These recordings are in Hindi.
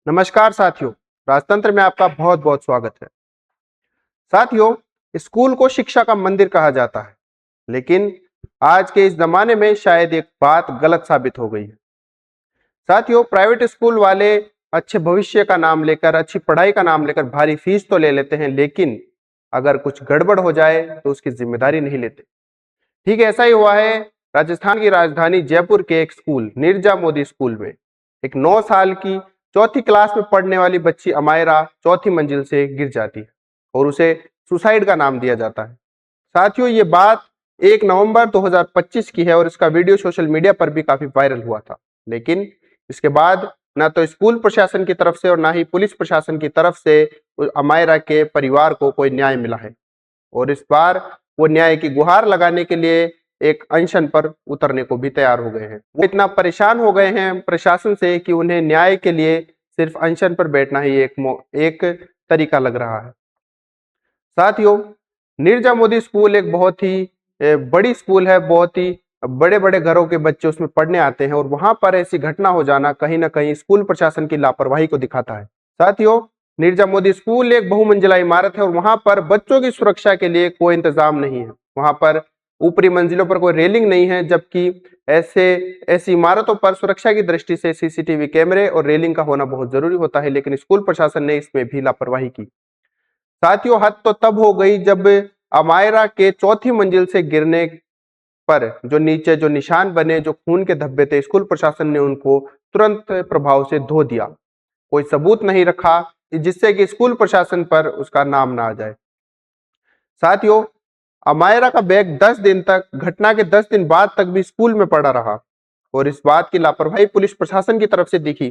नमस्कार साथियों, राजतंत्र में आपका बहुत बहुत स्वागत है। साथियों, स्कूल को शिक्षा का मंदिर कहा जाता है, लेकिन आज के इस जमाने में शायद एक बात गलत साबित हो गई है। साथियों, प्राइवेट स्कूल वाले अच्छे भविष्य का नाम लेकर, अच्छी पढ़ाई का नाम लेकर भारी फीस तो ले लेते हैं, लेकिन अगर कुछ गड़बड़ हो जाए तो उसकी जिम्मेदारी नहीं लेते। ठीक ऐसा ही हुआ है राजस्थान की राजधानी जयपुर के एक स्कूल नीरजा मोदी स्कूल में। एक 9 साल की चौथी क्लास में पढ़ने वाली बच्ची अमायरा चौथी मंजिल से गिर जाती है और उसे सुसाइड का नाम दिया जाता है। साथियों, ये बात 1 नवंबर 2025 की है और इसका वीडियो सोशल मीडिया पर भी काफी वायरल हुआ था। लेकिन इसके बाद ना तो स्कूल प्रशासन की तरफ से और ना ही पुलिस प्रशासन की तरफ से अमायरा के परिवार को कोई न्याय मिला है और इस बार वो न्याय की गुहार लगाने के लिए एक अनशन पर उतरने को भी तैयार हो गए हैं। वो इतना परेशान हो गए हैं प्रशासन से कि उन्हें न्याय के लिए सिर्फ अनशन पर बैठना ही एक तरीका लग रहा है। साथियों, नीरजा मोदी स्कूल एक बहुत ही बड़ी स्कूल है, बहुत ही बड़े बड़े घरों के बच्चे उसमें पढ़ने आते हैं और वहां पर ऐसी घटना हो जाना कहीं ना कहीं स्कूल प्रशासन की लापरवाही को दिखाता है। साथियों, नीरजा मोदी स्कूल एक बहुमंजिला इमारत है और वहां पर बच्चों की सुरक्षा के लिए कोई इंतजाम नहीं है। वहां पर ऊपरी मंजिलों पर कोई रेलिंग नहीं है, जबकि ऐसी इमारतों पर सुरक्षा की दृष्टि से सीसीटीवी कैमरे और रेलिंग का होना बहुत जरूरी होता है, लेकिन स्कूल प्रशासन ने इसमें भी लापरवाही की। साथियों, हद तो तब हो गई जब अमायरा के चौथी मंजिल से गिरने पर जो निशान बने, जो खून के धब्बे थे, स्कूल प्रशासन ने उनको तुरंत प्रभाव से धो दिया। कोई सबूत नहीं रखा जिससे कि स्कूल प्रशासन पर उसका नाम ना आ जाए। साथियों, अमायरा का बैग 10 दिन तक, घटना के 10 दिन बाद तक भी स्कूल में पड़ा रहा और इस बात की लापरवाही पुलिस प्रशासन की तरफ से दिखी।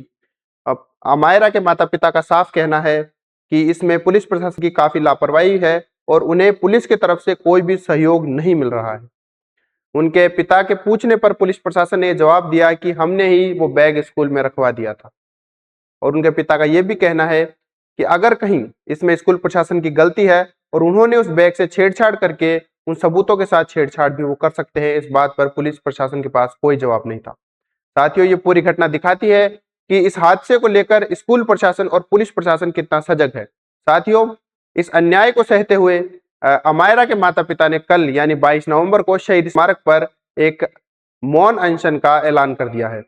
अब अमायरा के माता पिता का साफ कहना है कि इसमें पुलिस प्रशासन की काफी लापरवाही है और उन्हें पुलिस की तरफ से कोई भी सहयोग नहीं मिल रहा है। उनके पिता के पूछने पर पुलिस प्रशासन ने जवाब दिया कि हमने ही वो बैग स्कूल में रखवा दिया था और उनके पिता का यह भी कहना है कि अगर कहीं इसमें स्कूल प्रशासन की गलती है और उन्होंने उस बैग से छेड़छाड़ करके उन सबूतों के साथ छेड़छाड़ भी वो कर सकते हैं, इस बात पर पुलिस प्रशासन के पास कोई जवाब नहीं था। साथियों, ये पूरी घटना दिखाती है कि इस हादसे को लेकर स्कूल प्रशासन और पुलिस प्रशासन कितना सजग है। साथियों, इस अन्याय को सहते हुए अमायरा के माता पिता ने कल यानी 22 नवंबर को शहीद स्मारक पर एक मौन अनशन का ऐलान कर दिया है।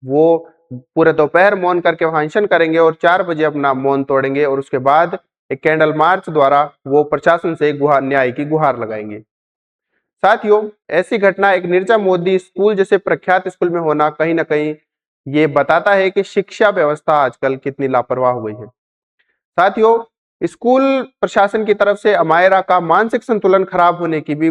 वो पूरे दोपहर मौन करके वहां अनशन करेंगे और 4 बजे अपना मौन तोड़ेंगे और उसके बाद एक कैंडल मार्च द्वारा वो प्रशासन से न्याय की गुहार लगाएंगे। साथियों, ऐसी घटना एक नीरजा मोदी स्कूल जैसे प्रख्यात स्कूल में होना कहीं ना कहीं ये बताता है कि शिक्षा व्यवस्था आजकल कितनी लापरवाह हो गई है। साथियों, स्कूल प्रशासन की तरफ से अमायरा का मानसिक संतुलन खराब होने की भी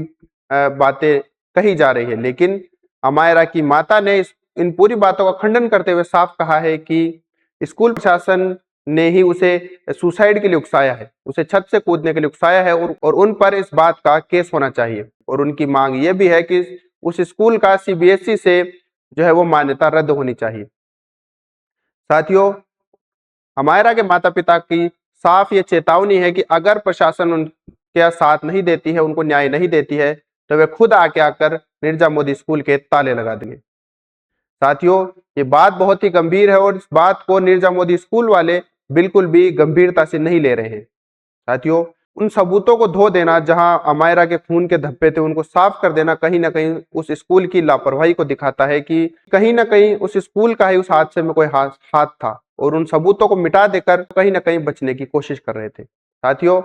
बातें कही जा रही है, लेकिन अमायरा की माता ने इन पूरी बातों का खंडन करते हुए साफ कहा है कि स्कूल प्रशासन ने ही उसे सुसाइड के लिए उकसाया है, उसे छत से कूदने के लिए उकसाया है और उन पर इस बात का केस होना चाहिए और उनकी मांग ये भी है कि उस स्कूल का सीबीएसई से जो है वो मान्यता रद्द होनी चाहिए। साथियों, अमायरा के माता पिता की साफ ये चेतावनी है कि अगर प्रशासन उनके साथ नहीं देती है, उनको न्याय नहीं देती है, तो वे खुद आकर नीरजा मोदी स्कूल के ताले लगा देंगे। साथियों, ये बात बहुत ही गंभीर है और इस बात को नीरजा मोदी स्कूल वाले बिल्कुल भी गंभीरता से नहीं ले रहे हैं। साथियों, उन सबूतों को धो देना जहां अमायरा के खून के धब्बे थे, उनको साफ कर देना कहीं ना कहीं उस स्कूल की लापरवाही को दिखाता है कि कहीं ना कहीं उस स्कूल का ही उस हादसे में कोई हाथ था और उन सबूतों को मिटा देकर कहीं ना कहीं बचने की कोशिश कर रहे थे। साथियों,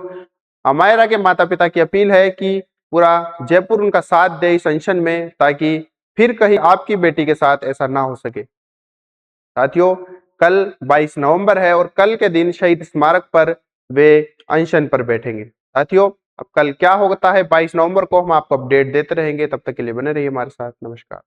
अमायरा के माता पिता की अपील है कि पूरा जयपुर उनका साथ दे इस अनशन में, ताकि फिर कहीं आपकी बेटी के साथ ऐसा ना हो सके। साथियों, कल 22 नवंबर है और कल के दिन शहीद स्मारक पर वे अनशन पर बैठेंगे। साथियों, अब कल क्या होता है 22 नवंबर को हम आपको अपडेट देते रहेंगे। तब तक के लिए बने रहिए हमारे साथ। नमस्कार।